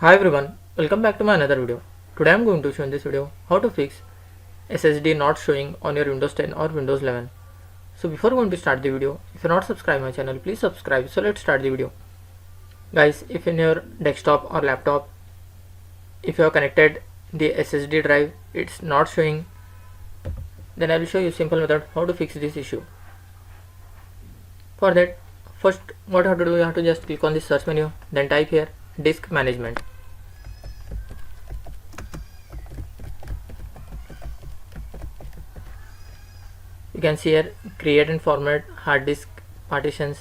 Hi everyone, welcome back to my another video. Today I am going to show in this video how to fix SSD not showing on your Windows 10 or Windows 11. So before going to start the video, if you are not subscribed my channel, please subscribe. So let's start the video. Guys, if in your desktop or laptop, if you have connected the SSD drive, it's not showing, then I will show you simple method how to fix this issue. For that, first what you have to do, you have to just click on the search menu, then type here disk management. You can see here create and format hard disk partitions.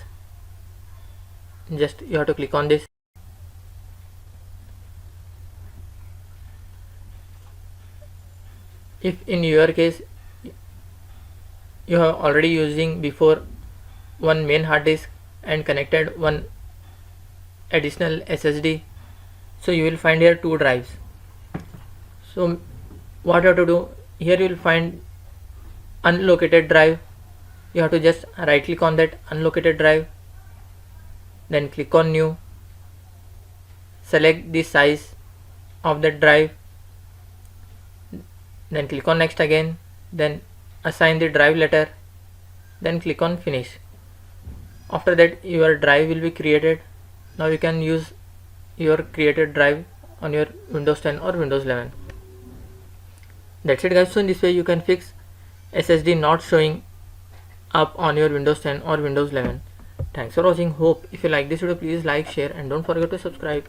Just you have to click on this. If in your case you have already using before one main hard disk and connected one additional SSD, so you will find here two drives. So what you have to do, here you will find unlocated drive. You have to just right click on that unlocated drive, then click on new, select the size of the drive, then click on next again, then assign the drive letter, then click on finish. After that your drive will be created. Now you can use your created drive on your Windows 10 or Windows 11. That's it guys. So in this way you can fix SSD not showing up on your Windows 10 or Windows 11. Thanks for watching. Hope if you like this video, please like, share and don't forget to subscribe.